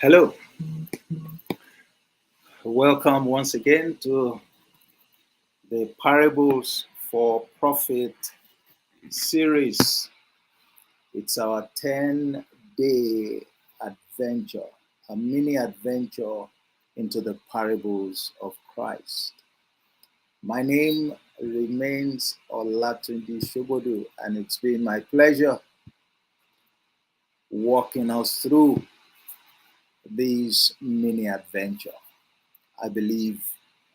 Hello, welcome once again to the Parables for Profit series. It's our 10-day adventure, a mini adventure into the parables of Christ. My name remains Olatunji Shobodu, and it's been my pleasure walking us through this mini adventure. I believe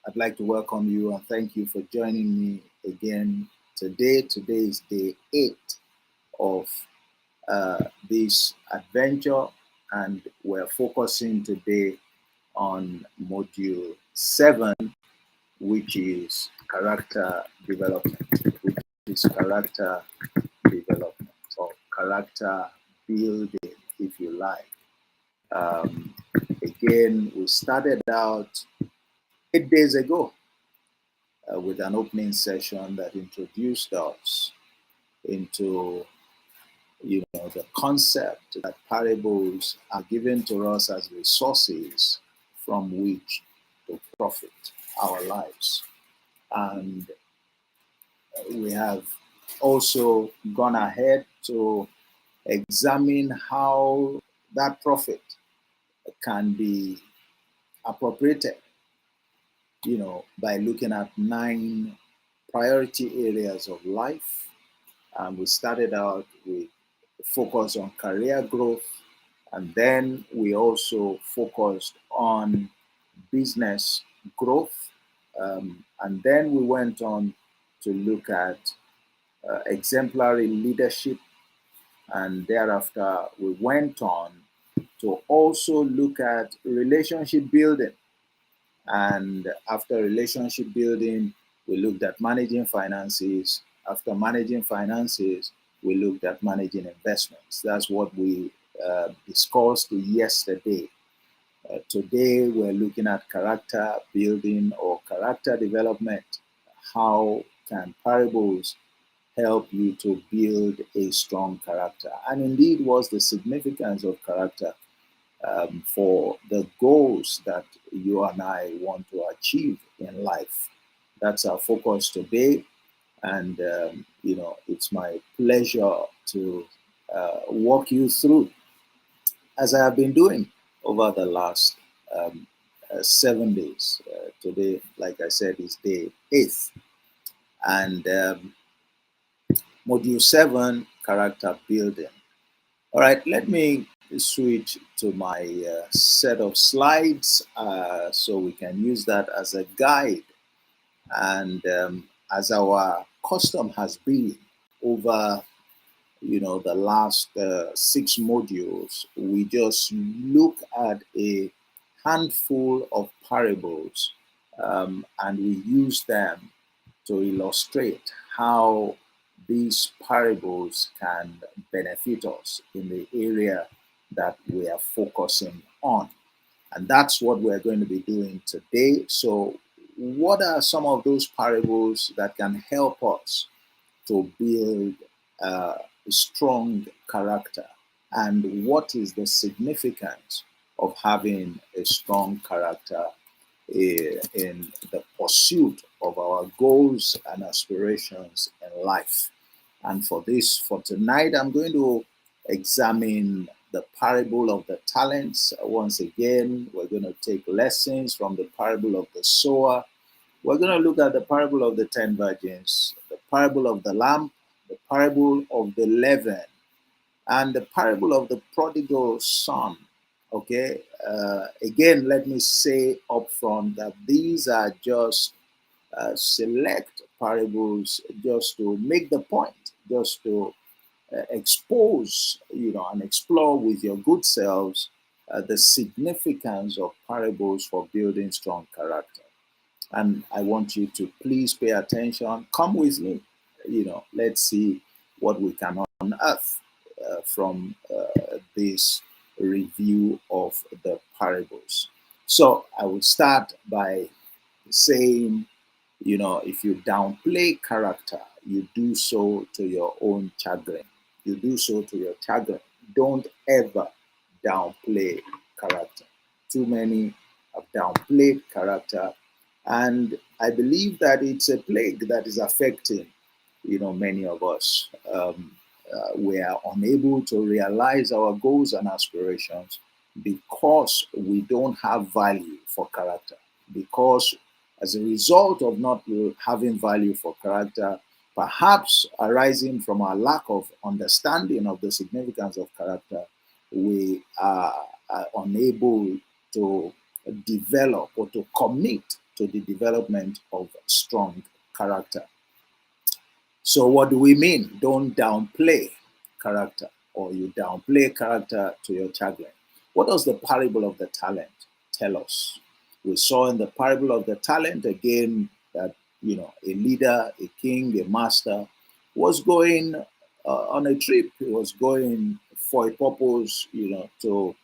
I'd like to welcome you and thank you for joining me again today. Today is day 8 of this adventure, and we're focusing today on module 7, which is character development, or character building, if you like. Again, we started out 8 days ago with an opening session that introduced us into the concept that parables are given to us as resources from which to profit our lives. And we have also gone ahead to examine how that profit can be appropriated, by looking at 9 priority areas of life. We started out with focus on career growth, and then we also focused on business growth, and then we went on to look at exemplary leadership, and thereafter we went on to also look at relationship building. And after relationship building, we looked at managing finances. After managing finances, we looked at managing investments. That's what we discussed yesterday. Today, we're looking at character building or character development. How can parables help you to build a strong character? And indeed, what's the significance of character for the goals that you and I want to achieve in life? That's our focus today. And, it's my pleasure to walk you through, as I have been doing over the last 7 days. Today, like I said, is day 8. And module 7, character building. All right, let me switch to my set of slides so we can use that as a guide. And as our custom has been over the last 6 modules, we just look at a handful of parables, and we use them to illustrate how these parables can benefit us in the area that we are focusing on. And that's what we're going to be doing today. So what are some of those parables that can help us to build a strong character? And what is the significance of having a strong character in the pursuit of our goals and aspirations in life? And for tonight, I'm going to examine the parable of the talents. Once again, we're going to take lessons from the parable of the sower. We're going to look at the parable of the 10 virgins, the parable of the lamp, the parable of the leaven, and the parable of the prodigal son. Okay, again, let me say up front that these are just select parables just to make the point, just to expose, and explore with your good selves the significance of parables for building strong character. And I want you to please pay attention. Come with me. Let's see what we can unearth from this review of the parables. So I will start by saying, if you downplay character, you do so to your own chagrin. You do so to your chagrin. Don't ever downplay character. Too many have downplayed character, and I believe that it's a plague that is affecting, many of us. We are unable to realize our goals and aspirations because we don't have value for character. Because as a result of not having value for character, perhaps arising from our lack of understanding of the significance of character, we are unable to develop or to commit to the development of strong character. So what do we mean? Don't downplay character, or you downplay character to your chagrin. What does the parable of the talent tell us? We saw in the parable of the talent again that, a leader, a king, a master was going on a trip. He was going for a purpose, to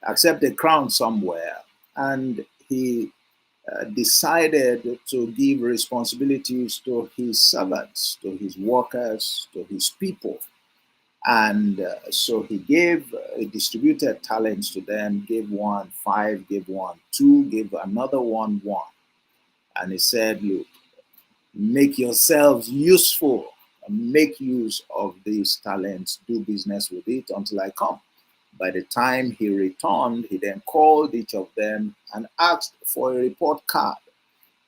accept a crown somewhere. And he decided to give responsibilities to his servants, to his workers, to his people. And so he distributed talents to them, gave one 5, gave one 2, gave another one 1. And he said, look, make yourselves useful, make use of these talents, do business with it until I come. By the time he returned, he then called each of them and asked for a report card.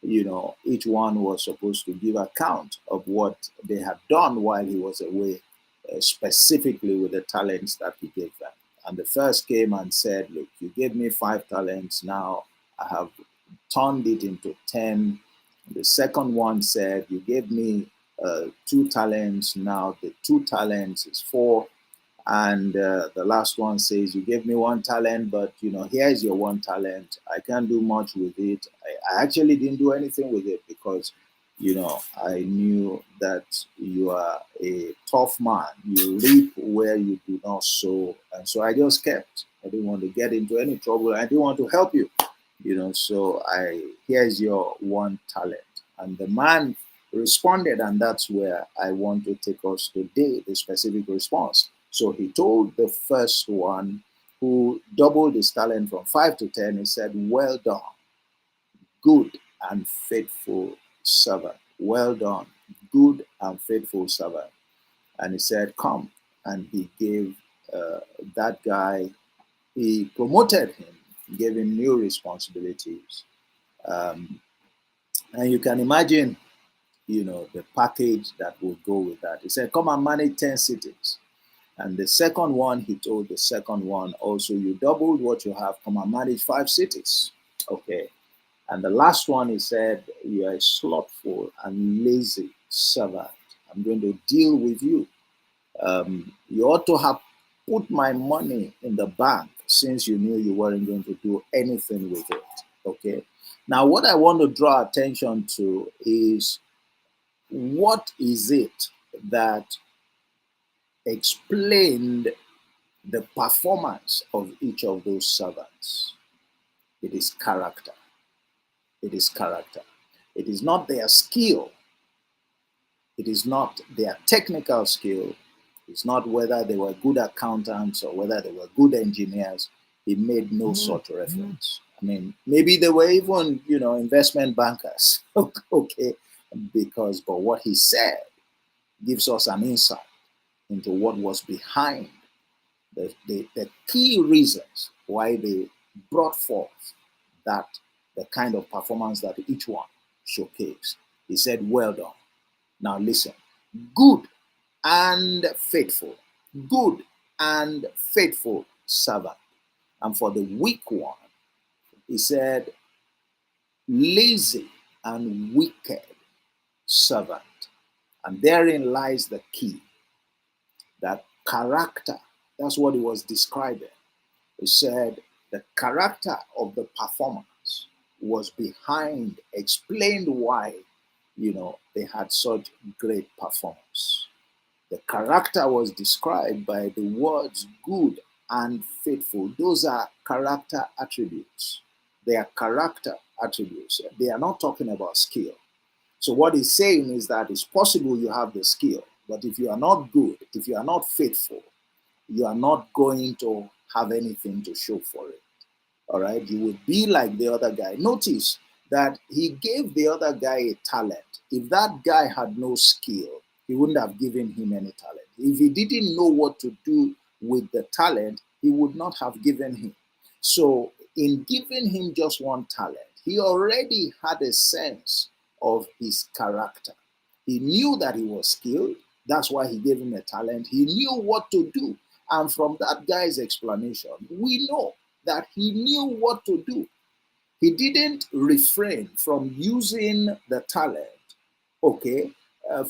Each one was supposed to give account of what they had done while he was away, specifically with the talents that he gave them. And the first came and said, look, you gave me 5 talents, now I have turned it into 10. The second one said, you gave me 2 talents, now the 2 talents is 4. And the last one says, you gave me 1 talent, but here's your 1 talent. I can't do much with it. I actually didn't do anything with it because, I knew that you are a tough man. You reap where you do not sow. And so I just kept. I didn't want to get into any trouble. I didn't want to help you, so here's your 1 talent. And the man responded, and that's where I want to take us today, the specific response. So he told the first one who doubled his talent from 5 to 10, he said, well done, good and faithful servant. Well done, good and faithful servant. And he said, come. And he gave that guy, he promoted him, gave him new responsibilities. And you can imagine, the package that would go with that. He said, come and manage 10 cities. And the second one, he told the second one, also, you doubled what you have, come and manage 5 cities. Okay. And the last one, he said, you are a slothful and lazy servant. I'm going to deal with you. You ought to have put my money in the bank since you knew you weren't going to do anything with it. Okay. Now, what I want to draw attention to is, what is it that explained the performance of each of those servants? It is character. It is character. It is not their skill. It is not their technical skill. It's not whether they were good accountants or whether they were good engineers. He made no such reference. I mean, maybe they were even, investment bankers. Okay. But what he said gives us an insight into what was behind the key reasons why they brought forth the kind of performance that each one showcased. He said, well done. Now listen, good and faithful, good and faithful servant. And for the weak one, he said, lazy and wicked servant. And therein lies the key, that character. That's what he was describing. He said the character of the performance was behind, explained why, they had such great performance. The character was described by the words good and faithful. Those are character attributes. They are character attributes. They are not talking about skill. So what he's saying is that it's possible you have the skill, but if you are not good, if you are not faithful, you are not going to have anything to show for it. All right, you would be like the other guy. Notice that he gave the other guy a talent. If that guy had no skill, he wouldn't have given him any talent. If he didn't know what to do with the talent, he would not have given him. So, in giving him just one talent, he already had a sense of his character. He knew that he was skilled. That's why he gave him a talent. He knew what to do. And from that guy's explanation, we know that he knew what to do. He didn't refrain from using the talent, okay,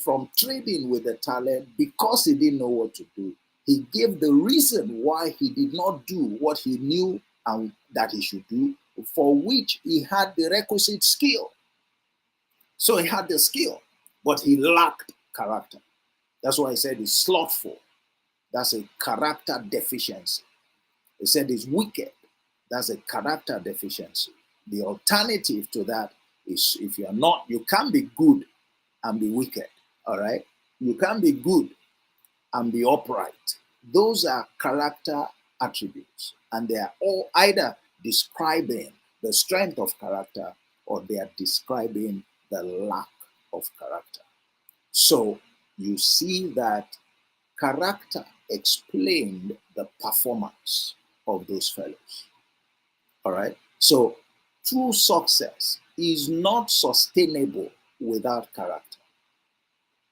from trading with the talent because he didn't know what to do. He gave the reason why he did not do what he knew and that he should do, for which he had the requisite skill. So he had the skill, but he lacked character. That's why he said he's slothful. That's a character deficiency. He said he's wicked. That's a character deficiency. The alternative to that is if you're not, you can't be good and be wicked. All right? You can't be good and be upright. Those are character attributes, and they are all either describing the strength of character or they are describing the lack of character. So you see that character explained the performance of those fellows. All right. So true success is not sustainable without character.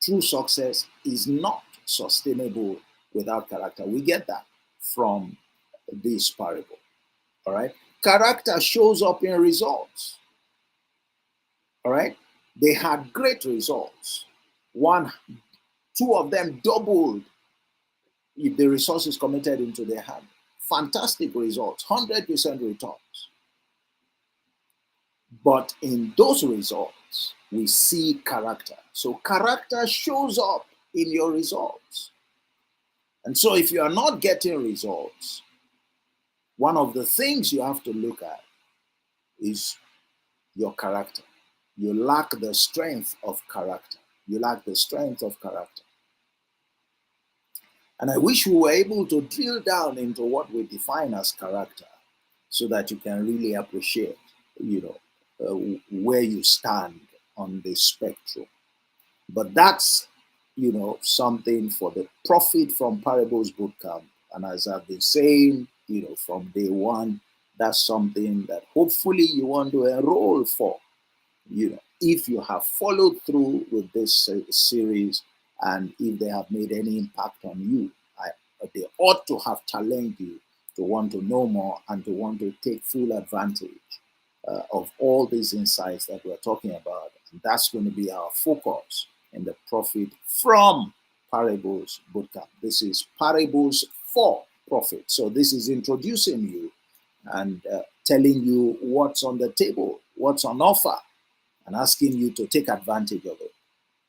True success is not sustainable without character. We get that from this parable. All right. Character shows up in results. All right. They had great results. Two of them doubled if the resources committed into their hand. Fantastic results, 100% returns. But in those results, we see character. So character shows up in your results. And so if you are not getting results, one of the things you have to look at is your character. You lack the strength of character. You lack the strength of character. And I wish we were able to drill down into what we define as character so that you can really appreciate, where you stand on the spectrum. But that's, something for the Profit from Parables bootcamp. And as I've been saying, from day one, that's something that hopefully you want to enroll for. If you have followed through with this series and if they have made any impact on you, they ought to have challenged you to want to know more and to want to take full advantage of all these insights that we're talking about. And that's going to be our focus in the Profit from Parables bootcamp. This is Parables for Profit. So this is introducing you and telling you what's on the table, what's on offer, and asking you to take advantage of it.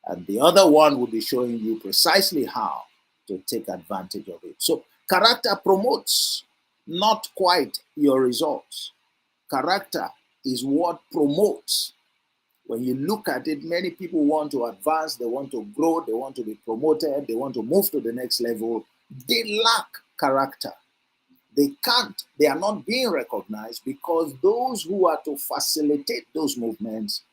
And the other one will be showing you precisely how to take advantage of it. So character promotes, not quite your results. Character is what promotes. When you look at it, many people want to advance, they want to grow, they want to be promoted, they want to move to the next level. They lack character. They can't, they are not being recognized because those who are to facilitate those movements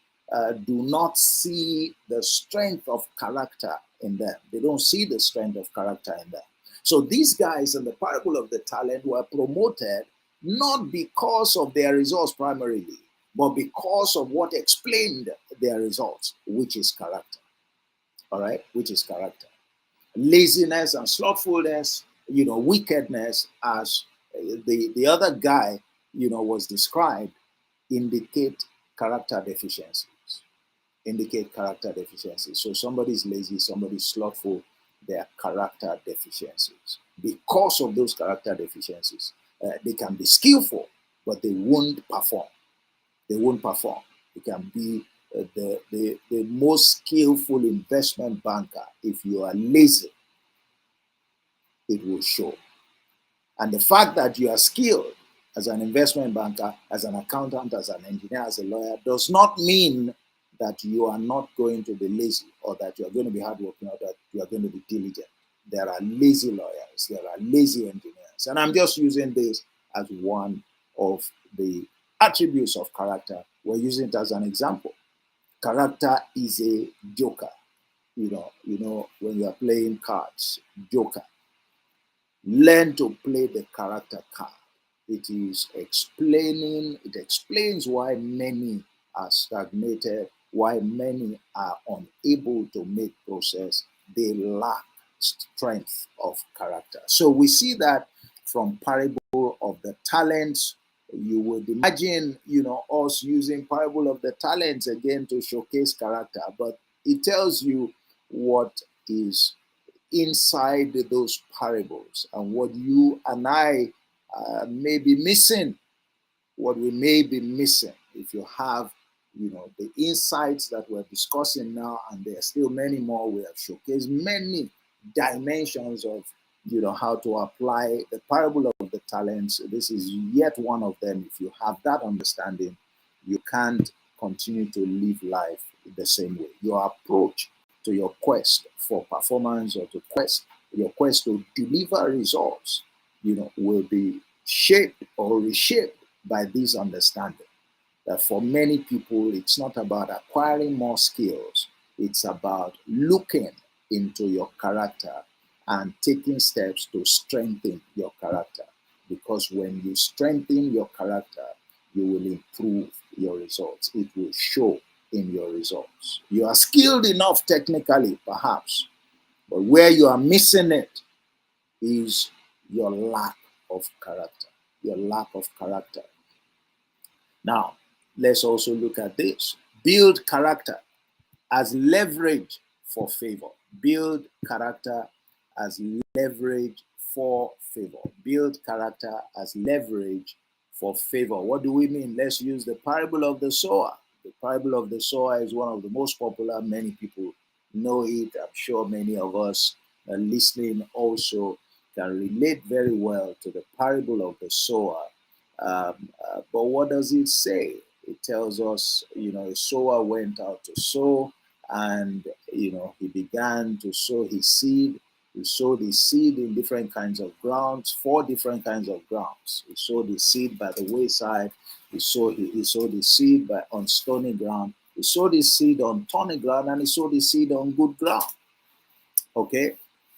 do not see the strength of character in them. They don't see the strength of character in them. So these guys in the parable of the talent were promoted not because of their results primarily, but because of what explained their results, which is character. All right, which is character. Laziness and slothfulness, wickedness, as the other guy, was described, indicate character deficiencies. Indicate character deficiencies. So somebody's lazy, somebody's slothful, they are character deficiencies. Because of those character deficiencies, they can be skillful, but they won't perform. They won't perform. They can be the most skillful investment banker. If you are lazy, it will show. And the fact that you are skilled as an investment banker, as an accountant, as an engineer, as a lawyer, does not mean that you are not going to be lazy or that you are going to be hardworking or that you are going to be diligent. There are lazy lawyers, there are lazy engineers. And I'm just using this as one of the attributes of character. We're using it as an example. Character is a joker. You know when you are playing cards, joker. Learn to play the character card. It explains why many are stagnated, why many are unable to make progress. They lack strength of character. So we see that from parable of the talents. You would imagine, us using parable of the talents again to showcase character, but it tells you what is inside those parables and what you and I may be missing, what we may be missing. If you have, the insights that we're discussing now, and there are still many more, we have showcased many dimensions of, how to apply the parable of the talents. This is yet one of them. If you have that understanding, you can't continue to live life the same way. Your approach to your quest for performance or your quest to deliver results, will be shaped or reshaped by this understanding. That for many people, it's not about acquiring more skills, it's about looking into your character and taking steps to strengthen your character. Because when you strengthen your character, you will improve your results. It will show in your results. You are skilled enough technically, perhaps, but where you are missing it is your lack of character. Your lack of character. Now, let's also look at this. Build character as leverage for favor. Build character as leverage for favor. Build character as leverage for favor. What do we mean? Let's use the parable of the sower. The parable of the sower is one of the most popular. Many people know it. I'm sure many of us listening also can relate very well to the parable of the sower. But what does it say? It tells us, a sower went out to sow, and, he began to sow his seed. He sowed his seed in different kinds of grounds, 4 different kinds of grounds. He sowed his seed by the wayside. He sowed his seed on stony ground. He sowed his seed on thorny ground, and he sowed his seed on good ground. Okay?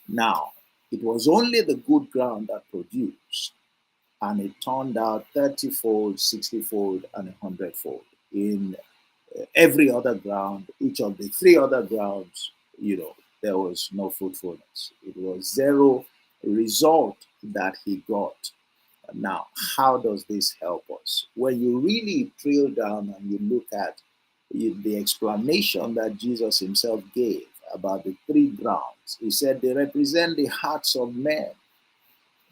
Now, it was only the good ground that produced, and it turned out 30-fold, 60-fold, and 100-fold. In every other ground, each of the 3 other grounds, there was no fruitfulness. It was 0 result that he got. Now, how does this help us? When you really drill down and you look at the explanation that Jesus himself gave about the 3 grounds, he said they represent the hearts of men,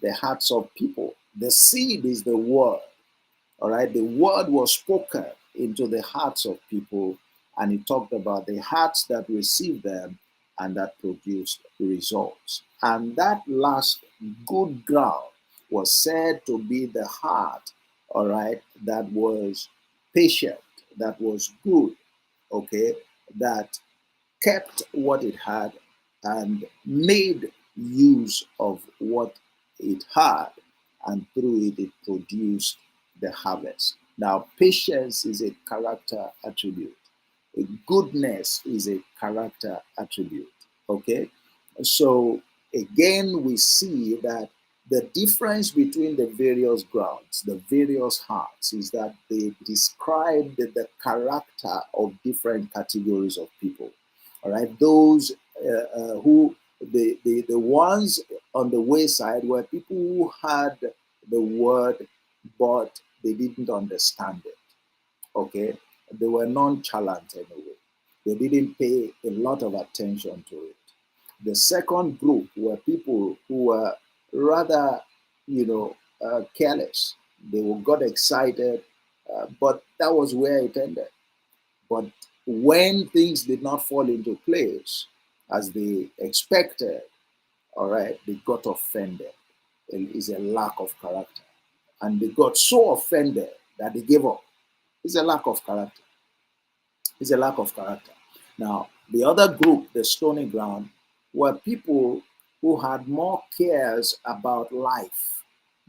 the hearts of people. The seed is the word. All right, the word was spoken into the hearts of people, and he talked about the hearts that received them and that produced results. And that last good ground was said to be the heart, all right, that was patient, that was good, okay, that kept what it had and made use of what it had, and through it, it produced the harvest. Now, patience is a character attribute. Goodness is a character attribute. Okay? So, again, we see that the difference between the various grounds, the various hearts, is that they describe the character of different categories of people. All right? Those who, the ones on the wayside were people who had the word, but they didn't understand it. Okay? They were nonchalant anyway. They didn't pay a lot of attention to it. The second group were people who were rather, careless. They got excited, but that was where it ended. But when things did not fall into place as they expected, all right, they got offended. It is a lack of character. And they got so offended that they gave up. It's a lack of character. It's a lack of character. Now, the other group, the stony ground, were people who had more cares about life.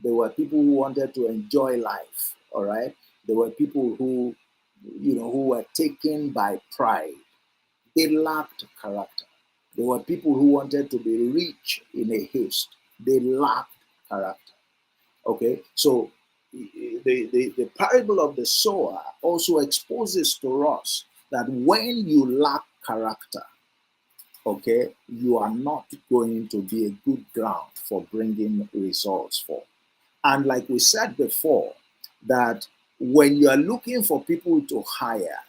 There were people who wanted to enjoy life, all right? There were people who, who were taken by pride. They lacked character. There were people who wanted to be rich in a haste. They lacked character. Okay, so the parable of the sower also exposes to us that when you lack character, okay, you are not going to be a good ground for bringing results for. And like we said before, that when you are looking for people to hire,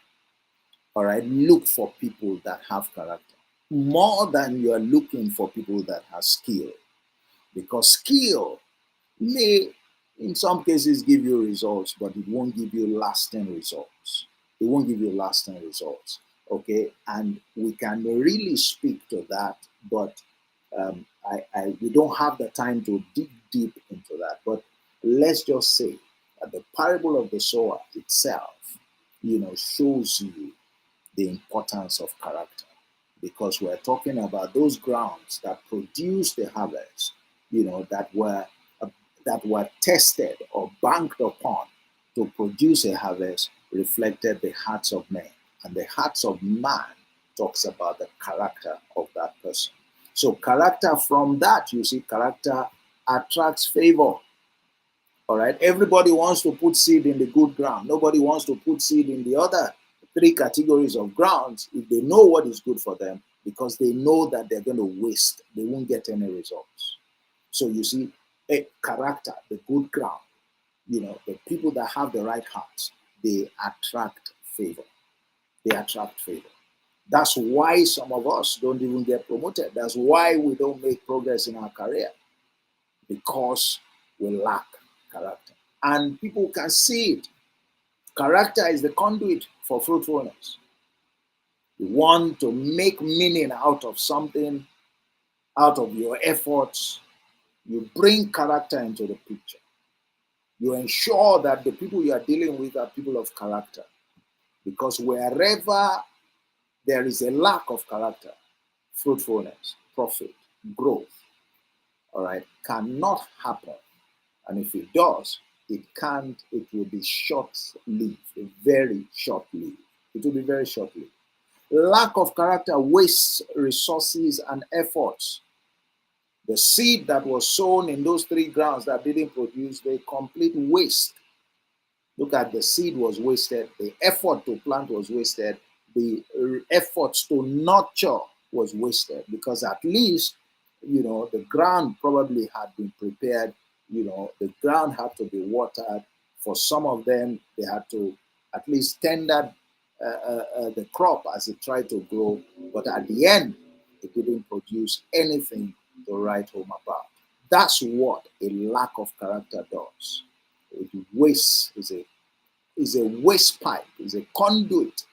all right, look for people that have character more than you are looking for people that have skill, because skill may in some cases give you results, but it won't give you lasting results. It won't give you lasting results. Okay, and we can really speak to that, but we don't have the time to dig deep into that. But let's just say that the parable of the sower itself, shows you the importance of character, because we're talking about those grounds that produce the harvest, that were tested or banked upon to produce a harvest, reflected the hearts of men. And the hearts of man talks about the character of that person. So character, from that, you see, character attracts favor. All right. Everybody wants to put seed in the good ground. Nobody wants to put seed in the other three categories of grounds if they know what is good for them, because they know that they're going to waste. They won't get any results. So you see, a character, the good ground, the people that have the right hearts, they attract favor. They attract favor. That's why some of us don't even get promoted. That's why we don't make progress in our career, because we lack character. And people can see it. Character is the conduit for fruitfulness. You want to make meaning out of something, out of your efforts, you bring character into the picture. You ensure that the people you are dealing with are people of character. Because wherever there is a lack of character, fruitfulness, profit, growth, all right, cannot happen. And if it does, it can't, it will be short-lived, very short-lived. It will be very short-lived. Lack of character wastes resources and efforts. The seed that was sown in those three grounds that didn't produce, they complete waste. Look at, the seed was wasted, the effort to plant was wasted, the efforts to nurture was wasted, because at least, the ground probably had been prepared, the ground had to be watered. For some of them, they had to at least tender the crop as it tried to grow, but at the end, it didn't produce anything to write home about. That's what a lack of character does. It wastes, is a waste pipe, is a conduit,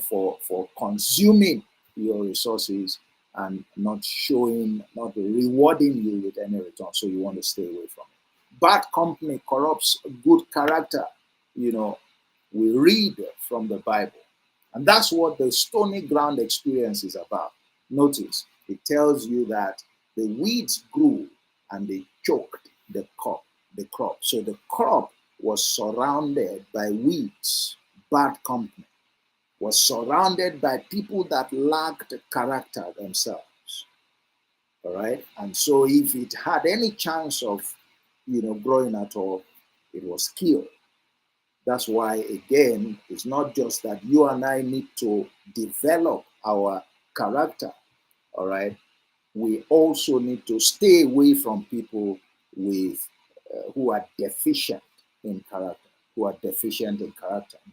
for consuming your resources and not rewarding you with any return. So you want to stay away from it. Bad company corrupts good character. We read from the Bible. And that's what the stony ground experience is about. Notice, it tells you that the weeds grew and they choked the crop. So the crop was surrounded by weeds, bad company, was surrounded by people that lacked character themselves. All right. And so if it had any chance of, growing at all, it was killed. That's why, again, it's not just that you and I need to develop our character, all right? We also need to stay away from people who are deficient in character,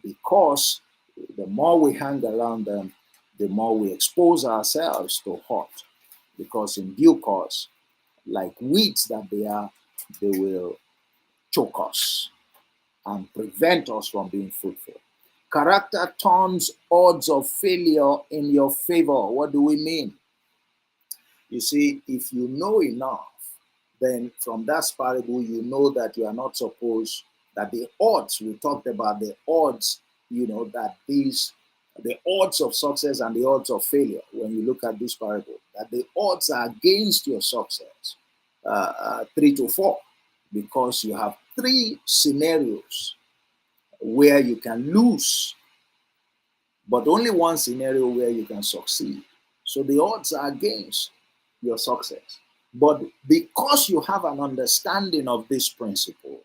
because the more we hang around them, the more we expose ourselves to hurt, because in due course, like weeds that they are, they will choke us and prevent us from being fruitful. Character turns odds of failure in your favor. What do we mean? You see, if you know enough, then from that parable, you know that you are not supposed, that the odds, we talked about the odds, the odds of success and the odds of failure, when you look at this parable, that the odds are against your success, 3 to 4. because you have three scenarios where you can lose, but only one scenario where you can succeed. So the odds are against your success. But because you have an understanding of this principle,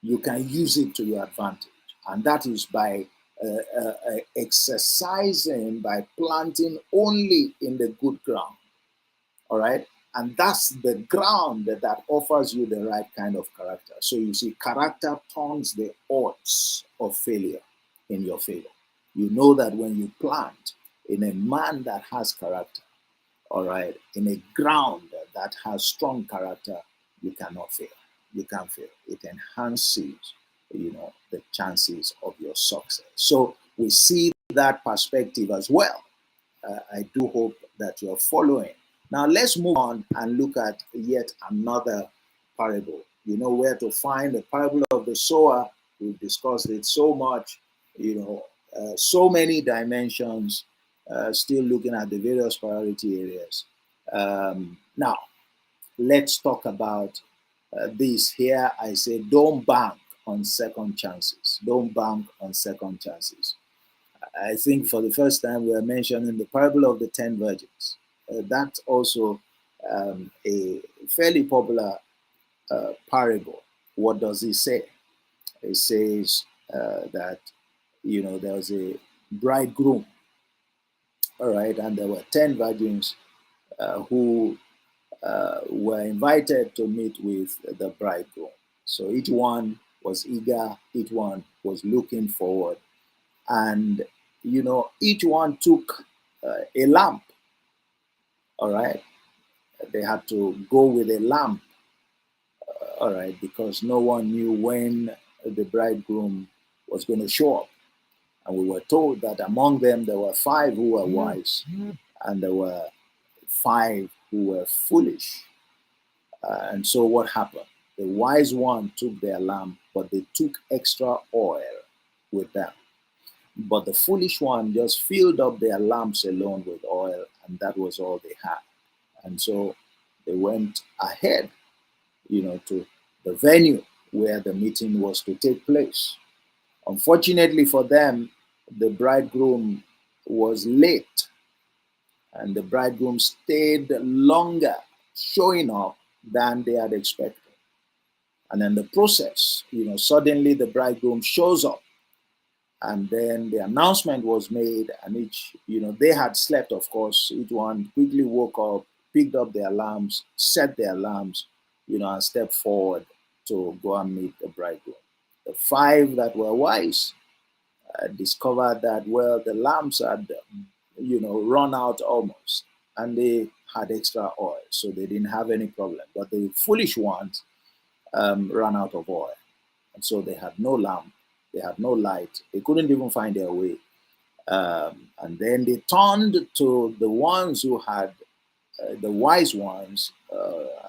you can use it to your advantage. And that is by exercising, by planting only in the good ground. All right. And that's the ground that offers you the right kind of character. So you see, character turns the odds of failure in your favor. You know that when you plant in a man that has character, all right, in a ground that has strong character, you cannot fail. You can't fail. It enhances, the chances of your success. So we see that perspective as well. I do hope that you're following. Now let's move on and look at yet another parable. You know where to find the parable of the sower. We've discussed it so much, so many dimensions, still looking at the various priority areas. Now, let's talk about this. Here I say, don't bank on second chances. Don't bank on second chances. I think for the first time we are mentioning the parable of the 10 virgins. That's also a fairly popular parable. What does it say? It says that, there was a bridegroom, all right, and there were 10 virgins who were invited to meet with the bridegroom. So each one was eager, each one was looking forward. And, each one took a lamp, all right? They had to go with a lamp, all right, because no one knew when the bridegroom was going to show up. And we were told that among them there were 5 who were wise, and there were 5 who were foolish. And so what happened? The wise one took their lamp, but they took extra oil with them. But the foolish one just filled up their lamps alone with oil, and that was all they had. And so they went ahead, to the venue where the meeting was to take place. Unfortunately for them, the bridegroom was late, and the bridegroom stayed longer showing up than they had expected. And in the process, suddenly the bridegroom shows up, and then the announcement was made, and each, they had slept, of course. Each one quickly woke up, picked up their lamps, set their lamps, and stepped forward to go and meet the bridegroom. The 5 that were wise discovered that, well, the lamps had, run out almost, and they had extra oil, so they didn't have any problem. But the foolish ones ran out of oil, and so they had no lamp, they had no light, they couldn't even find their way. And then they turned to the ones who had, the wise ones,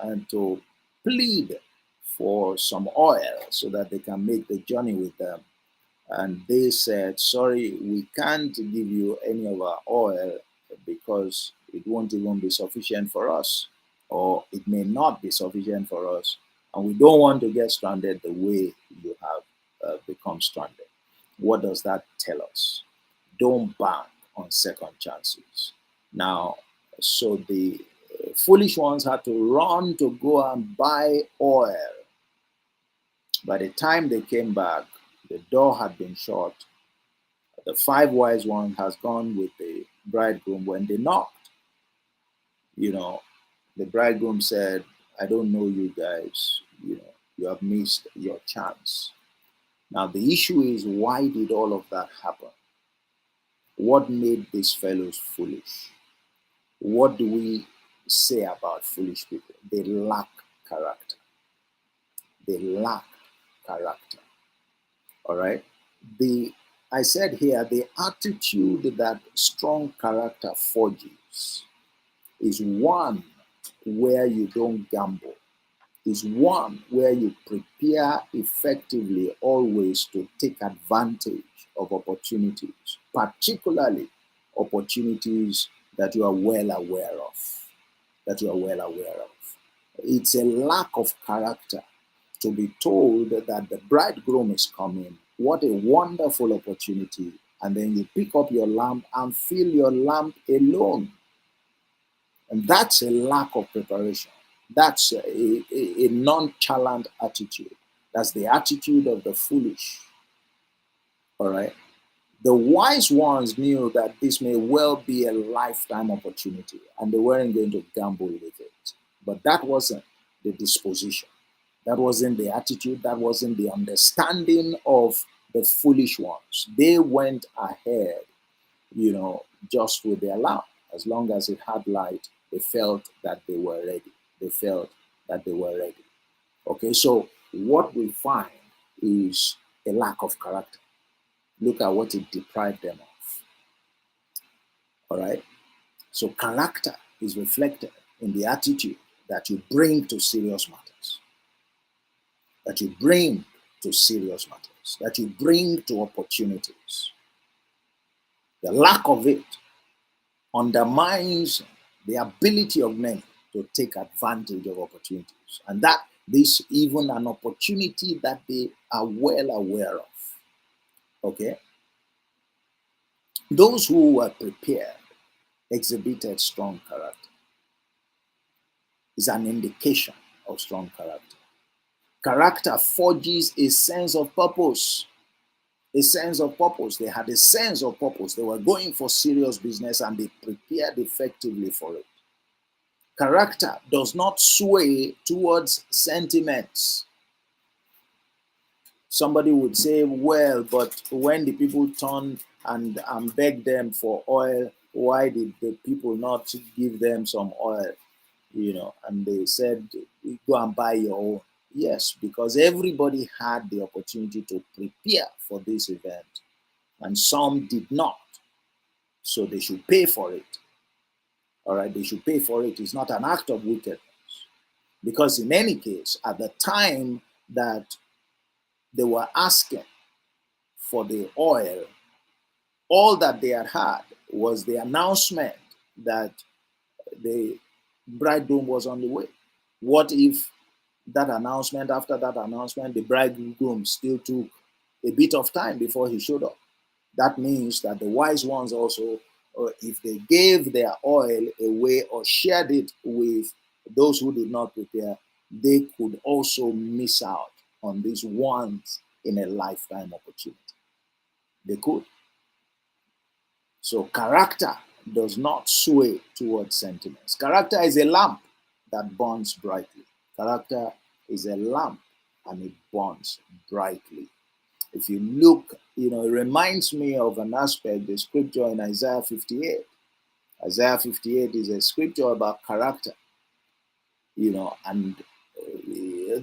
and to plead for some oil so that they can make the journey with them. And they said, sorry, we can't give you any of our oil because it won't even be sufficient for us, or it may not be sufficient for us. And we don't want to get stranded the way you have become stranded. What does that tell us? Don't bank on second chances. Now, so the foolish ones had to run to go and buy oil. By the time they came back, the door had been shut. The 5 wise ones has gone with the bridegroom. When they knocked, the bridegroom said, I don't know you guys, you have missed your chance. Now the issue is, why did all of that happen? What made these fellows foolish? What do we say about foolish people? They lack character. They lack character. All right? I said here, the attitude that strong character forges is one where you don't gamble, is one where you prepare effectively always to take advantage of opportunities, particularly opportunities that you are well aware of. It's a lack of character to be told that the bridegroom is coming. What a wonderful opportunity. And then you pick up your lamp and fill your lamp alone. And that's a lack of preparation. That's a nonchalant attitude. That's the attitude of the foolish. All right. The wise ones knew that this may well be a lifetime opportunity and they weren't going to gamble with it. But that wasn't the disposition. That wasn't the attitude. That wasn't the understanding of the foolish ones. They went ahead, just with their lamp. As long as it had light, they felt that they were ready. They felt that they were ready. Okay, so what we find is a lack of character. Look at what it deprived them of. All right. So character is reflected in the attitude that you bring to serious matters. That you bring to serious matters. That you bring to opportunities. The lack of it undermines the ability of men to take advantage of opportunities. And that this even an opportunity that they are well aware of. Okay. Those who were prepared exhibited strong character. It's an indication of strong character. Character forges a sense of purpose. A sense of purpose. They had a sense of purpose. They were going for serious business and they prepared effectively for it. Character does not sway towards sentiments. Somebody would say, well, but when the people turned and begged them for oil, why did the people not give them some oil? And they said, go and buy your own. Yes, because everybody had the opportunity to prepare for this event, and some did not. So they should pay for it. All right, they should pay for it. It's not an act of wickedness. Because in any case, at the time that they were asking for the oil, all that they had was the announcement that the bridegroom was on the way. What if that announcement, after that announcement, the bridegroom still took a bit of time before he showed up? That means that the wise ones also, if they gave their oil away or shared it with those who did not prepare, they could also miss out on this once in a lifetime opportunity. They could. So character does not sway towards sentiments. Character is a lamp that burns brightly. Character is a lamp and it burns brightly. If you look, it reminds me of an aspect, the scripture in Isaiah 58. Isaiah 58 is a scripture about character, and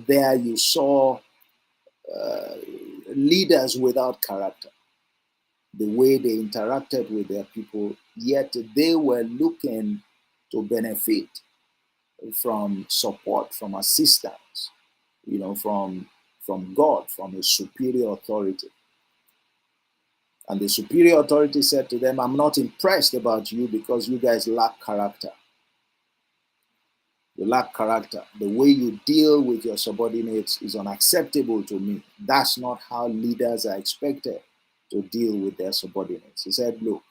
there you saw leaders without character, the way they interacted with their people, yet they were looking to benefit from support, from assistance, from God, from a superior authority. And the superior authority said to them, I'm not impressed about you because you guys lack character. You lack character. The way you deal with your subordinates is unacceptable to me. That's not how leaders are expected to deal with their subordinates. He said, look,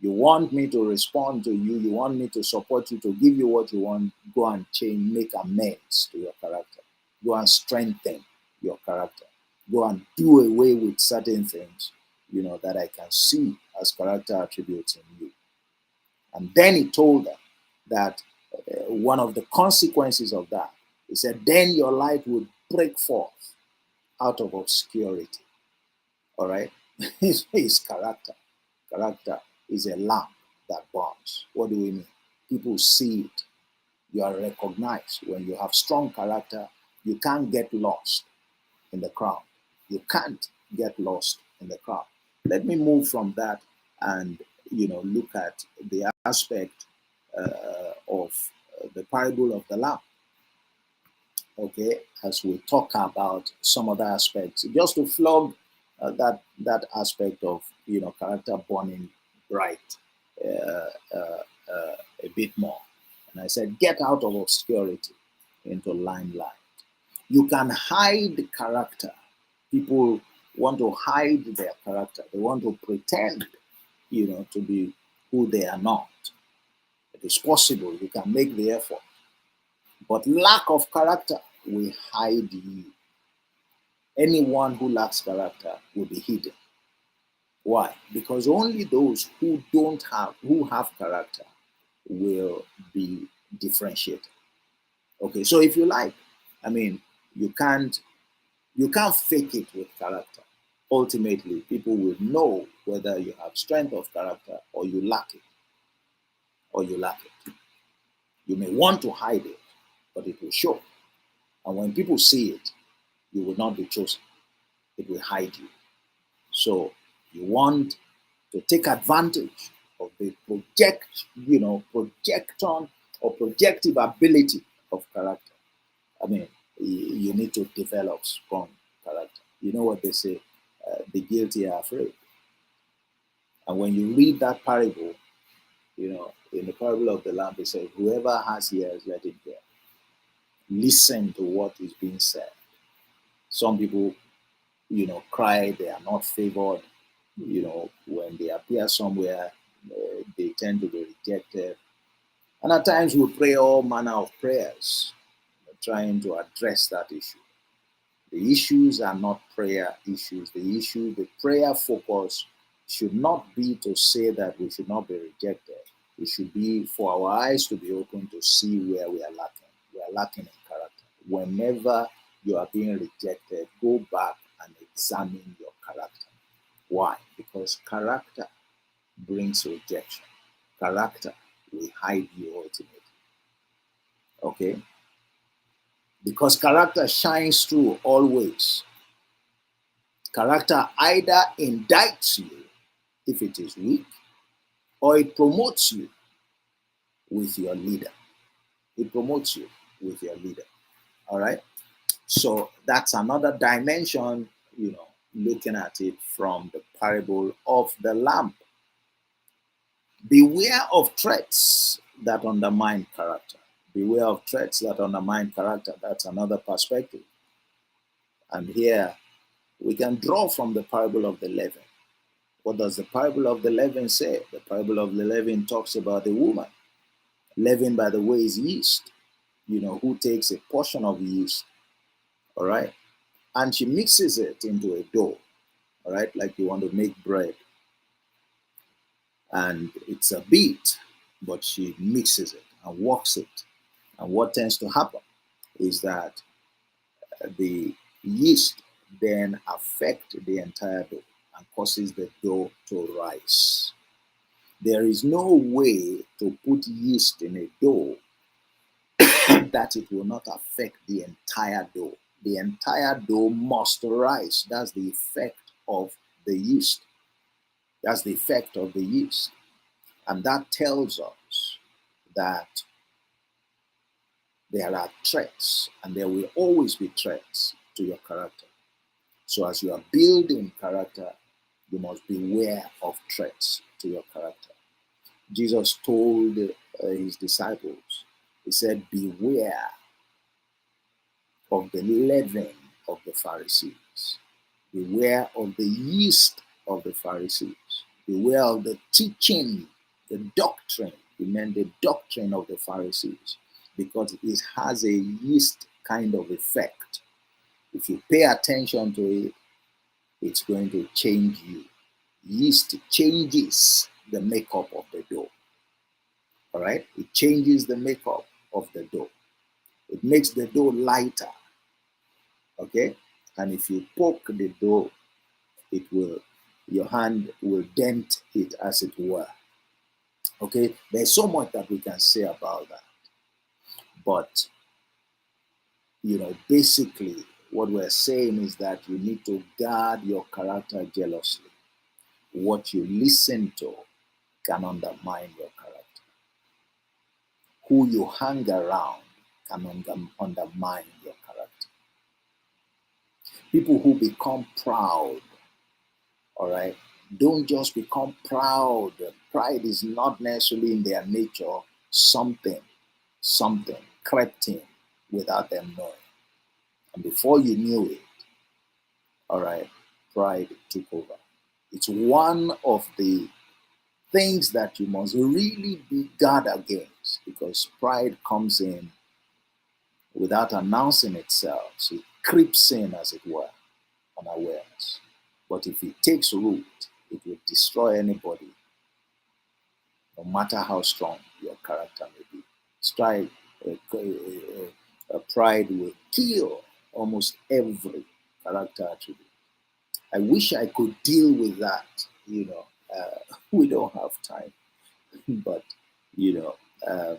you want me to respond to you, you want me to support you, to give you what you want, go and change, make amends to your character. Go and strengthen your character. Go and do away with certain things, that I can see as character attributes in you. And then he told them that one of the consequences of that, he said, then your light would break forth out of obscurity. All right? It's character. Character is a lamp that burns. What do we mean? People see it. You are recognized. When you have strong character, you can't get lost in the crowd. You can't get lost in the crowd. Let me move from that and look at the aspect of the parable of the lamp. Okay, as we talk about some other aspects, just to flog that aspect of character burning bright a bit more. And I said, get out of obscurity into limelight. You can hide character. People want to hide their character. They want to pretend, to be who they are not. It is possible. You can make the effort. But lack of character will hide you. Anyone who lacks character will be hidden. Why? Because only those who have character will be differentiated. Okay, so if you like, I mean, you can't fake it with character. Ultimately, people will know whether you have strength of character or you lack it, You may want to hide it, but it will show. And when people see it, you will not be chosen. It will hide you. So you want to take advantage of the projection or projective ability of character. I mean, you need to develop strong character. You know what they say, the guilty are afraid. And when you read that parable, in the parable of the lamb, they say, whoever has ears, let him hear. Listen to what is being said. Some people, cry, they are not favored. When they appear somewhere, they tend to be rejected. And at times we pray all manner of prayers, trying to address that issue. The issues are not prayer issues. The prayer focus should not be to say that we should not be rejected. It should be for our eyes to be open to see where we are lacking. We are lacking in character. Whenever you are being rejected, go back and examine your character. Why? Because character brings rejection. Character will hide you ultimately. Okay? Because character shines through always. Character either indicts you if it is weak, or it promotes you with your leader. It promotes you with your leader. All right? So that's another dimension, looking at it from the parable of the lamp. Beware of threats that undermine character. Beware of threats that undermine character. That's another perspective. And here we can draw from the parable of the leaven. What does the parable of the leaven say? The parable of the leaven talks about a woman. Leaven, by the way, is yeast, who takes a portion of yeast, all right, and she mixes it into a dough, all right, like you want to make bread. And it's a beat, but she mixes it and works it. And what tends to happen is that the yeast then affects the entire dough and causes the dough to rise. There is no way to put yeast in a dough that it will not affect the entire dough. The entire dough must rise. That's the effect of the yeast. That's the effect of the yeast. And that tells us that there are threats, and there will always be threats to your character. So as you are building character, you must beware of threats to your character. Jesus told his disciples, he said, beware of the leaven of the Pharisees. Beware of the yeast of the Pharisees. Beware of the teaching, the doctrine. He meant the doctrine of the Pharisees, because it has a yeast kind of effect. If you pay attention to it, it's going to change you. Yeast changes the makeup of the dough. All right? It changes the makeup of the dough. It makes the dough lighter. Okay? And if you poke the dough, your hand will dent it, as it were. Okay? There's so much that we can say about that. But, basically, what we're saying is that you need to guard your character jealously. What you listen to can undermine your character. Who you hang around can undermine your character. People who become proud, all right, don't just become proud. Pride is not necessarily in their nature. Something crept in without them knowing. And before you knew it, all right, pride took over. It's one of the things that you must really be guard against, because pride comes in without announcing itself. So it creeps in, as it were, unawares. But if it takes root, it will destroy anybody, no matter how strong your character may be. Pride will kill almost every character attribute. I wish I could deal with that. We don't have time, but you know,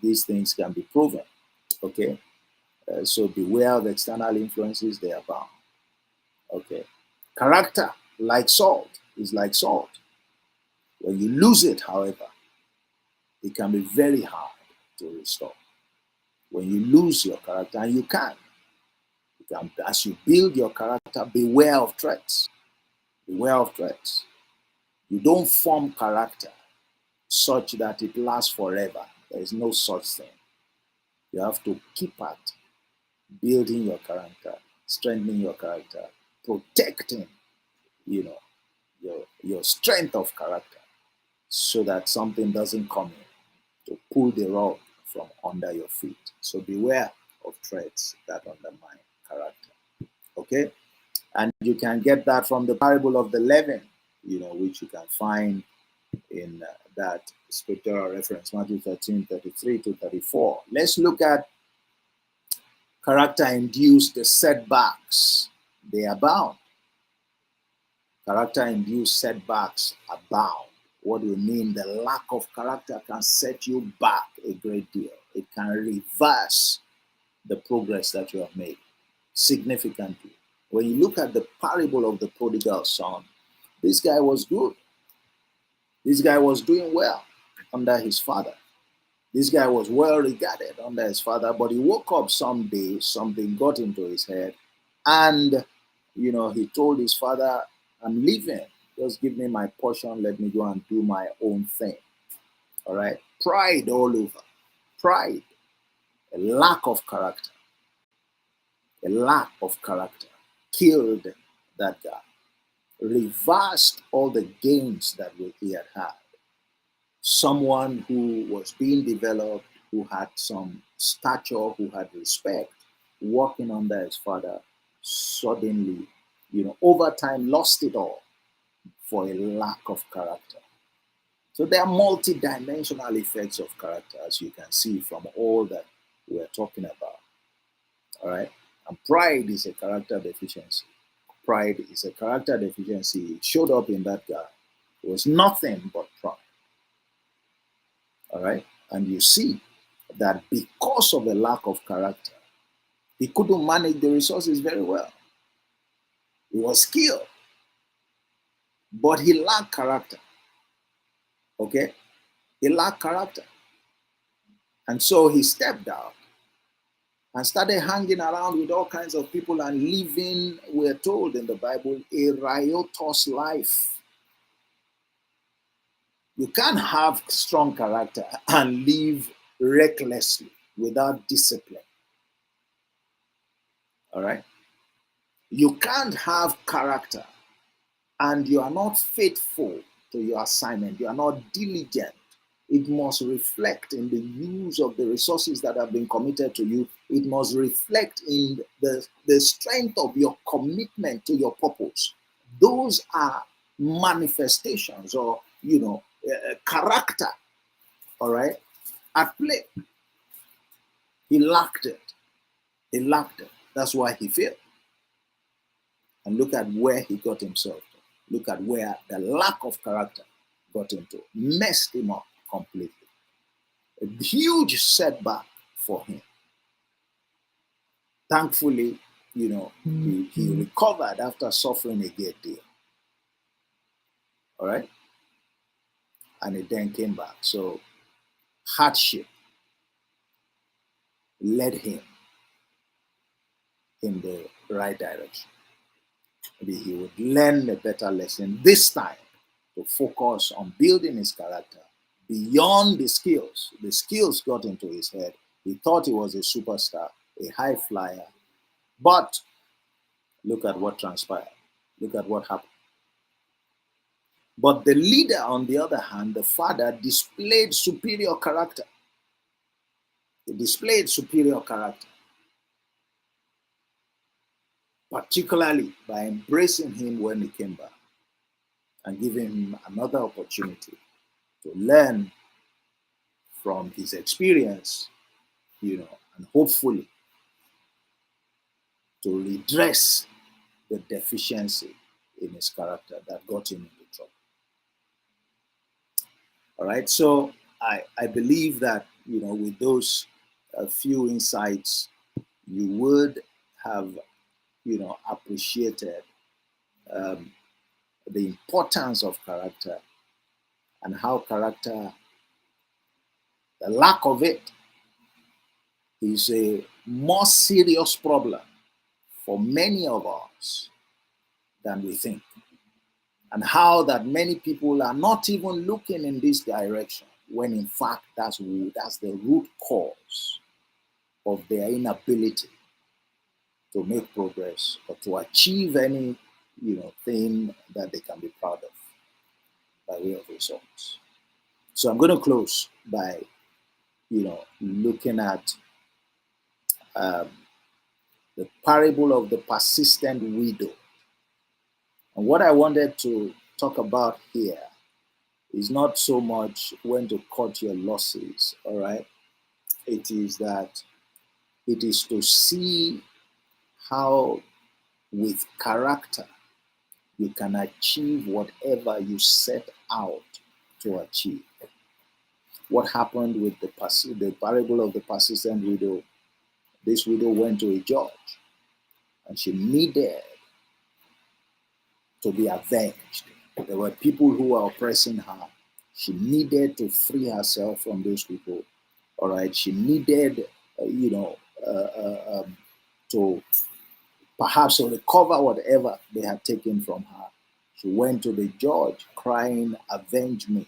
these things can be proven. Okay, so beware of external influences; they abound. Okay, character, like salt, is like salt. When you lose it, however, it can be very hard to restore. When you lose your character, and you can, as you build your character, beware of threats. Beware of threats. You don't form character such that it lasts forever. There is no such thing. You have to keep at building your character, strengthening your character, protecting, your strength of character, so that something doesn't come in to pull the rug from under your feet. So beware of threats that undermine character. Okay? And you can get that from the parable of the leaven, which you can find in that scriptural reference, Matthew 13:33-34. Let's look at character-induced setbacks. They abound. Character-induced setbacks abound. What do you mean? The lack of character can set you back a great deal. It can reverse the progress that you have made significantly. When you look at the parable of the prodigal son, this guy was good. This guy was doing well under his father. This guy was well regarded under his father, but he woke up someday, something got into his head, and he told his father, I'm leaving. Just give me my portion, let me go and do my own thing. All right? Pride all over. Pride. A lack of character. A lack of character killed that guy. Reversed all the gains that he had had. Someone who was being developed, who had some stature, who had respect, working under his father, suddenly, over time lost it all for a lack of character. So there are multi-dimensional effects of character, as you can see from all that we're talking about. All right? And pride is a character deficiency. Pride is a character deficiency. It showed up in that guy. It was nothing but pride. All right? And you see that because of a lack of character, he couldn't manage the resources very well. He was skilled, but he lacked character. Okay? He lacked character. And so he stepped out and started hanging around with all kinds of people and living, we're told in the Bible, a riotous life. You can't have strong character and live recklessly without discipline. All right? You can't have character and you are not faithful to your assignment. You are not diligent. It must reflect in the use of the resources that have been committed to you. It must reflect in the strength of your commitment to your purpose. Those are manifestations or, character, all right, at play. He lacked it. He lacked it. That's why he failed. And look at where he got himself to. Look at where the lack of character got him to. Messed him up completely. A huge setback for him. Thankfully, he recovered after suffering a great deal. All right? And he then came back. So hardship led him in the right direction. Maybe he would learn a better lesson this time to focus on building his character beyond the skills. The skills got into his head. He thought he was a superstar, a high flyer, But look at what transpired. Look at what happened. But the leader, on the other hand, the father, displayed superior character. He displayed superior character, particularly by embracing him when he came back and giving him another opportunity to learn from his experience, and hopefully to redress the deficiency in his character that got him into trouble. All right, so I believe that, with those few insights, you would have, appreciated the importance of character and how character, the lack of it, is a more serious problem for many of us than we think. And how that many people are not even looking in this direction, when in fact that's the root cause of their inability to make progress or to achieve any thing that they can be proud of by way of results. So I'm going to close by looking at the parable of the persistent widow. And what I wanted to talk about here is not so much when to cut your losses, all right? It is to see how with character you can achieve whatever you set out to achieve. What happened with the parable of the persistent widow? This widow went to a judge and she needed to be avenged. There were people who were oppressing her. She needed to free herself from those people. All right, she needed, to perhaps to recover whatever they had taken from her. She went to the judge crying, "Avenge me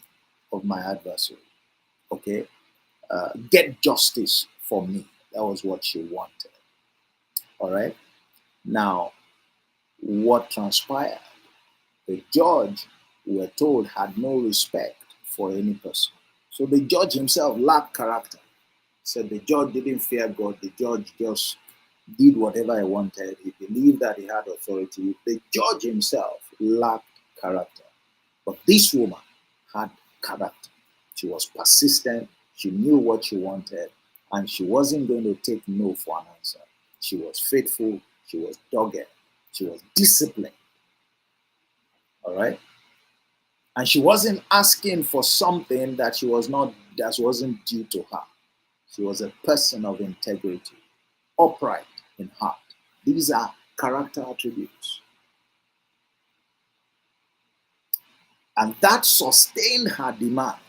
of my adversary." Okay, get justice for me. That was what she wanted. All right. Now, what transpired? The judge, we were told, had no respect for any person. So the judge himself lacked character. Said the judge didn't fear God. The judge just did whatever he wanted. He believed that he had authority. The judge himself lacked character. But this woman had character. She was persistent. She knew what she wanted. And she wasn't going to take no for an answer. She was faithful. She was dogged. She was disciplined. All right? And she wasn't asking for something that wasn't due to her. She was a person of integrity, upright in heart. These are character attributes. And that sustained her demand,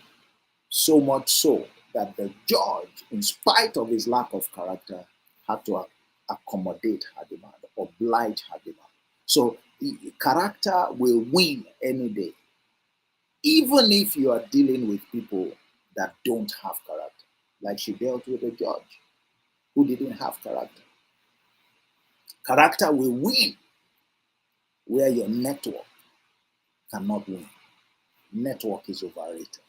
so much so that the judge, in spite of his lack of character, had to accommodate her demand, oblige her demand. So character will win any day, even if you are dealing with people that don't have character. Like she dealt with a judge who didn't have character. Character will win where your network cannot win. Network is overrated.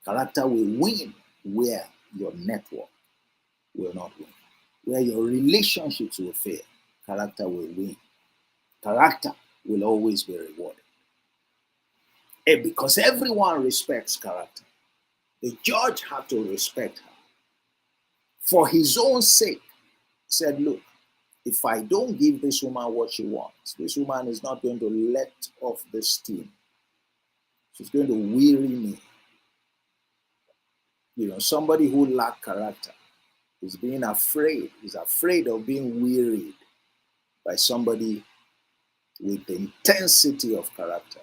Character will win where your network will not win. Where your relationships will fail, character will win. Character will always be rewarded. And because everyone respects character, the judge had to respect her. For his own sake, said, look, if I don't give this woman what she wants, this woman is not going to let off the steam. She's going to weary me. Somebody who lacks character is afraid of being wearied by somebody with the intensity of character,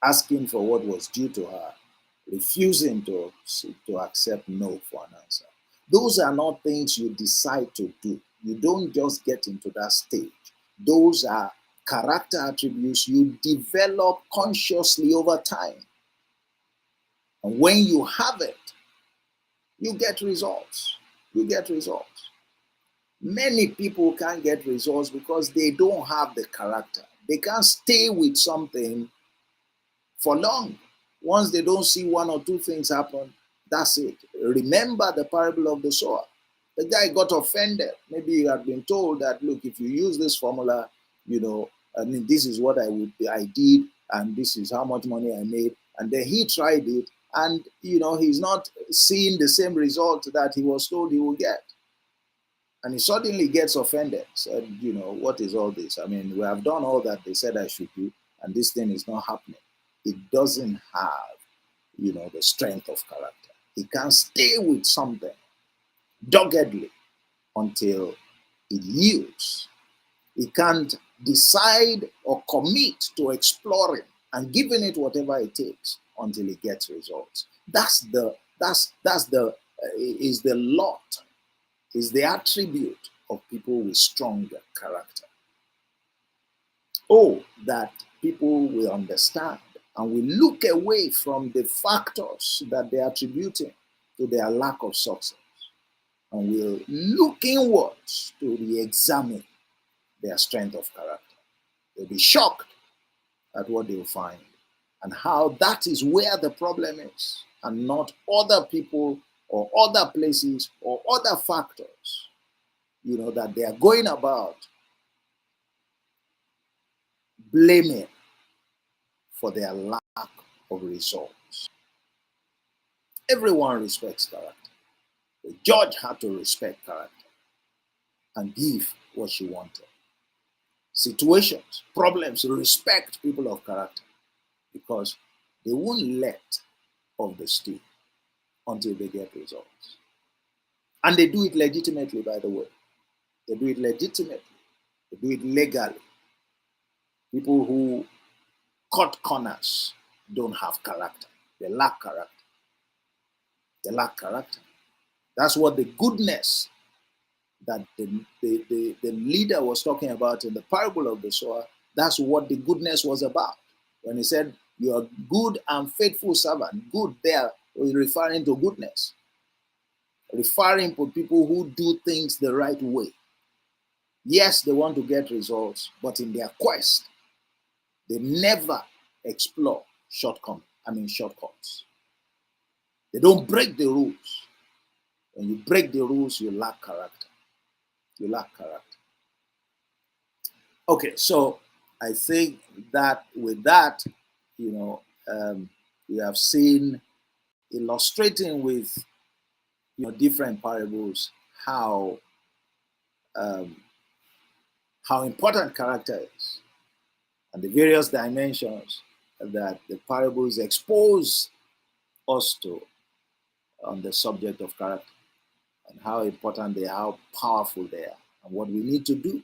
asking for what was due to her, refusing to accept no for an answer. Those are not things you decide to do. You don't just get into that stage. Those are character attributes you develop consciously over time. And when you have it, you get results. You get results. Many people can't get results because they don't have the character. They can't stay with something for long. Once they don't see one or two things happen, that's it. Remember the parable of the sower. The guy got offended. Maybe he had been told that, look, if you use this formula, I mean, this is what I did, and this is how much money I made. And then he tried it, and he's not seeing the same result that he was told he would get. And he suddenly gets offended, said, what is all this? I mean, we have done all that they said I should do, and this thing is not happening. It doesn't have, the strength of character. He can't stay with something doggedly until it yields. He can't decide or commit to exploring and giving it whatever it takes until he gets results. That's the lot, is the attribute of people with stronger character. Oh, that people will understand and will look away from the factors that they're attributing to their lack of success, and will look inwards to re-examine their strength of character. They'll be shocked at what they'll find and how that is where the problem is, and not other people or other places or other factors, that they are going about blaming for their lack of results. Everyone respects character. The judge had to respect character and give what she wanted. Situations, problems, respect people of character, because they won't let off the steam until they get results. And they do it legitimately, by the way. They do it legitimately. They do it legally. People who cut corners don't have character. They lack character. They lack character. That's what the goodness that the leader was talking about in the parable of the sower, that's what the goodness was about. When he said, you are good and faithful servant, good there was referring to goodness, referring to people who do things the right way. Yes, they want to get results, but in their quest, they never explore shortcuts. They don't break the rules. When you break the rules, you lack character. You lack character. Okay, so I think that with that, we have seen, illustrating with different parables, how important character is, and the various dimensions that the parables expose us to on the subject of character, and how important they are, how powerful they are, and what we need to do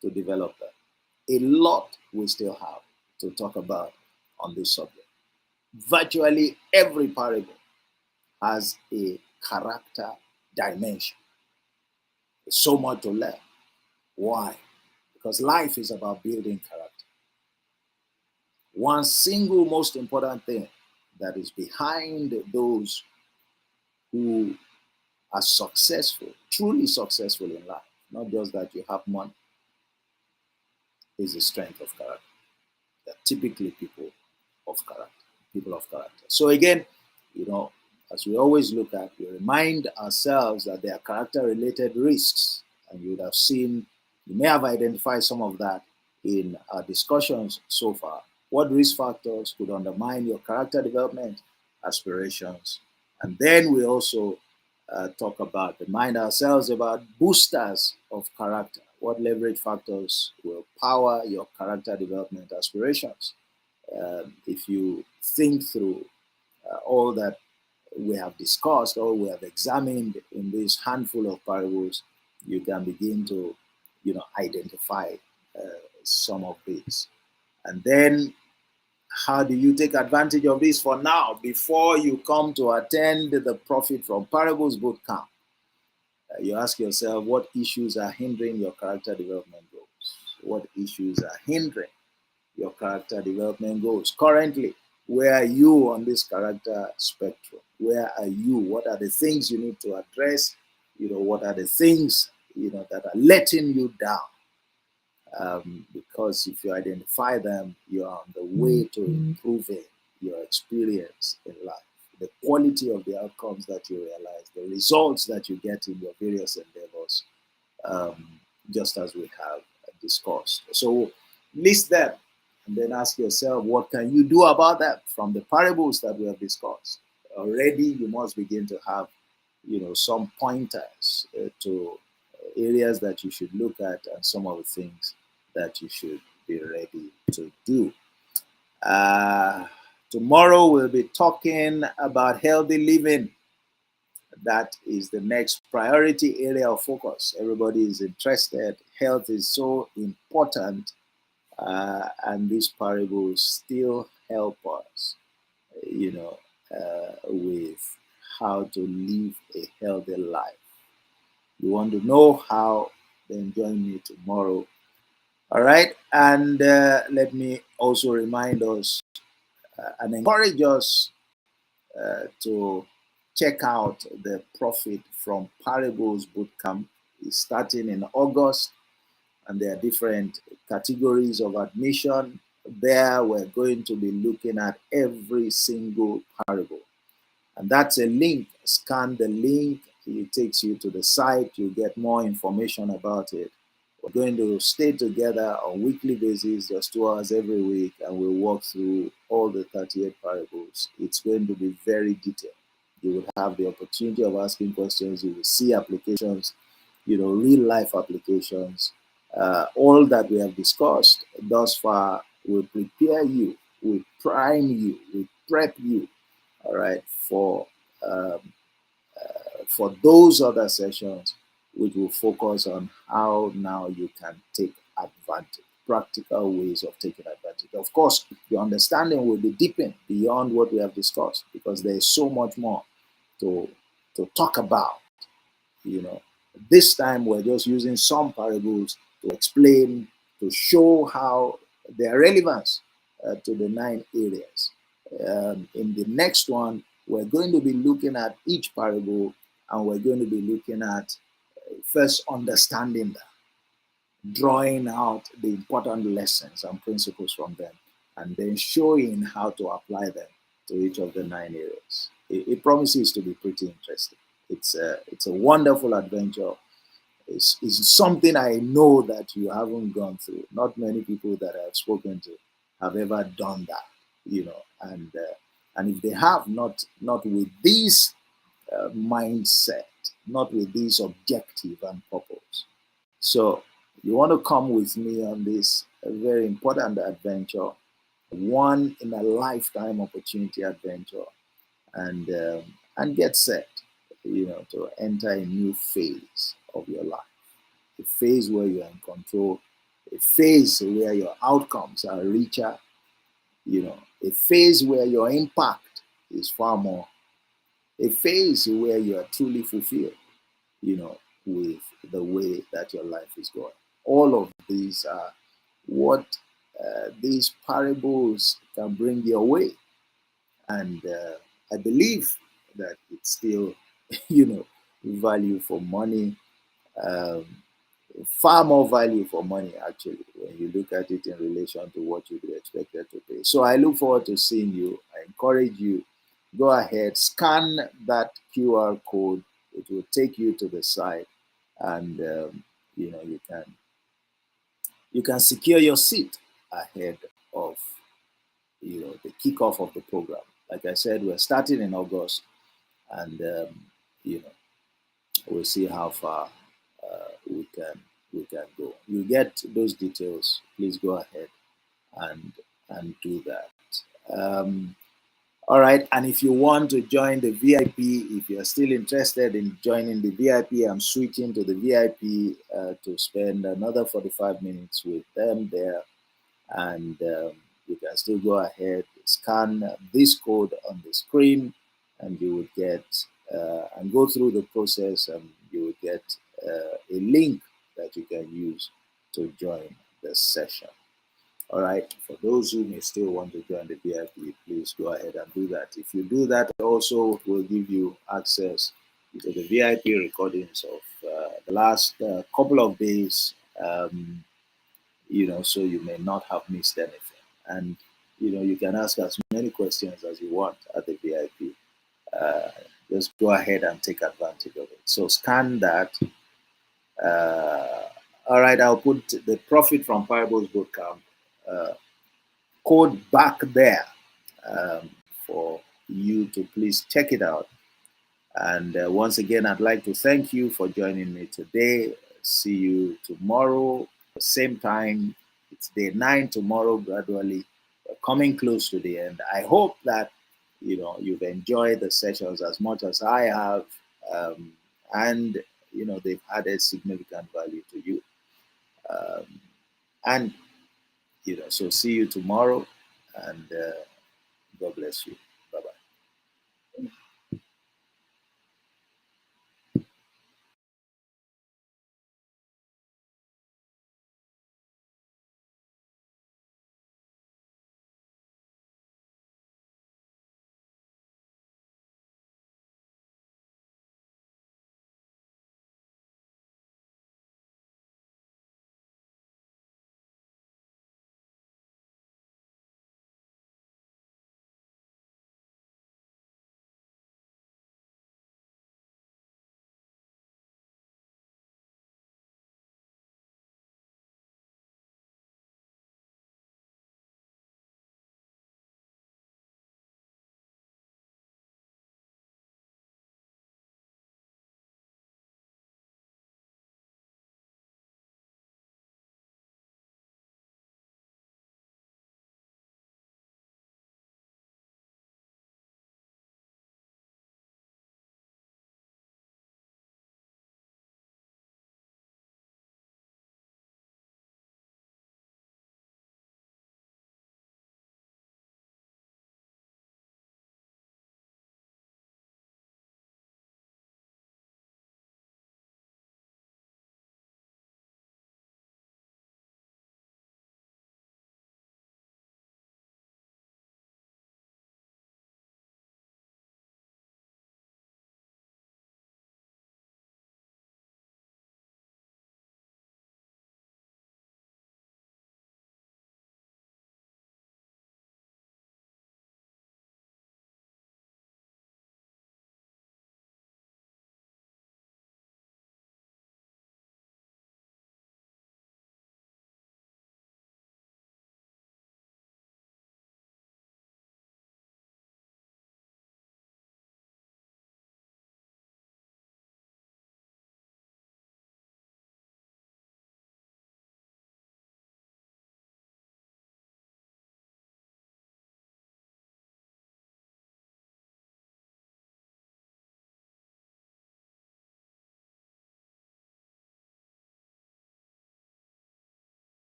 to develop them. A lot we still have to talk about on this subject. Virtually every parable has a character dimension. There's so much to learn. Why? Because life is about building character. One single most important thing that is behind those who are successful, truly successful in life, not just that you have money, is the strength of character. They're typically people of character. So again, as we always look at, we remind ourselves that there are character-related risks, and you would have seen, you may have identified some of that in our discussions so far. What risk factors could undermine your character development aspirations? And then we also remind ourselves about boosters of character. What leverage factors will power your character development aspirations? If you think through all that we have discussed or we have examined in this handful of parables, you can begin to, identify some of these. And then, how do you take advantage of this for now before you come to attend the Profit from Parables bootcamp? You ask yourself, what issues are hindering your character development goals? What issues are hindering your character development goals? Currently, where are you on this character spectrum? Where are you? What are the things you need to address? What are the things that are letting you down. Because if you identify them, you are on the way to improving your experience in life, the quality of the outcomes that you realize, the results that you get in your various endeavors, just as we have discussed. So list them and then ask yourself, what can you do about that from the parables that we have discussed? Already, you must begin to have, some pointers to areas that you should look at and some of the things that you should be ready to do. Tomorrow, we'll be talking about healthy living. That is the next priority area of focus. Everybody is interested. Health is so important, and these parables still help us, with how to live a healthy life. You want to know how? Then join me tomorrow. All right. And let me also remind us and encourage us to check out the Profit from Parables bootcamp. It's starting in August, and there are different categories of admission. There, we're going to be looking at every single parable. And that's a link. Scan the link. It takes you to the site. You get more information about it. We're going to stay together on a weekly basis, just 2 hours every week, and we'll walk through all the 38 parables. It's going to be very detailed. You will have the opportunity of asking questions. You will see applications, real life applications. All that we have discussed thus far will prepare you, will prime you, will prep you, all right, for those other sessions, which will focus on how now you can take advantage, practical ways of taking advantage. Of course, your understanding will be deepened beyond what we have discussed, because there is so much more to talk about. This time we're just using some parables to explain, to show how their relevance to the 9 areas. In the next one, we're going to be looking at each parable, and we're going to be looking at first understanding them, drawing out the important lessons and principles from them, and then showing how to apply them to each of the 9 areas. It promises to be pretty interesting. It's a wonderful adventure. It's something I know that you haven't gone through. Not many people that I've spoken to have ever done that, and if they have, not with this mindset, not with this objective and purpose. So you want to come with me on this very important adventure, one in a lifetime opportunity adventure, and get set, to enter a new phase of your life, a phase where you are in control, a phase where your outcomes are richer, a phase where your impact is far more, a phase where you are truly fulfilled, with the way that your life is going. All of these are what these parables can bring your way. And I believe that it's still, value for money, um, far more value for money, actually, when you look at it in relation to what you'd be expected to pay. So I look forward to seeing you. I encourage you, go ahead, scan that QR code. It will take you to the site, and you can secure your seat ahead of the kickoff of the program. Like I said, we're starting in August, and we'll see how far we can go. You get those details. Please go ahead and do that. All right, and if you want to join the VIP, if you're still interested in joining the VIP, I'm switching to the VIP to spend another 45 minutes with them there, and you can still go ahead, scan this code on the screen, and you will get and go through the process, and you will get a link that you can use to join the session. All right, for those who may still want to join the VIP, please go ahead and do that. If you do that, also will give you access, the VIP recordings of the last couple of days, so you may not have missed anything. And, you can ask as many questions as you want at the VIP. Uh, just go ahead and take advantage of it. So scan that. All right, I'll put the Profit from Parables Bootcamp code back there um, for you to please check it out. And once again, I'd like to thank you for joining me today. See you tomorrow, same time. It's day 9 tomorrow, gradually. We're coming close to the end. I hope that, you've enjoyed the sessions as much as I have. And, they've added significant value to you. And, so see you tomorrow. And God bless you.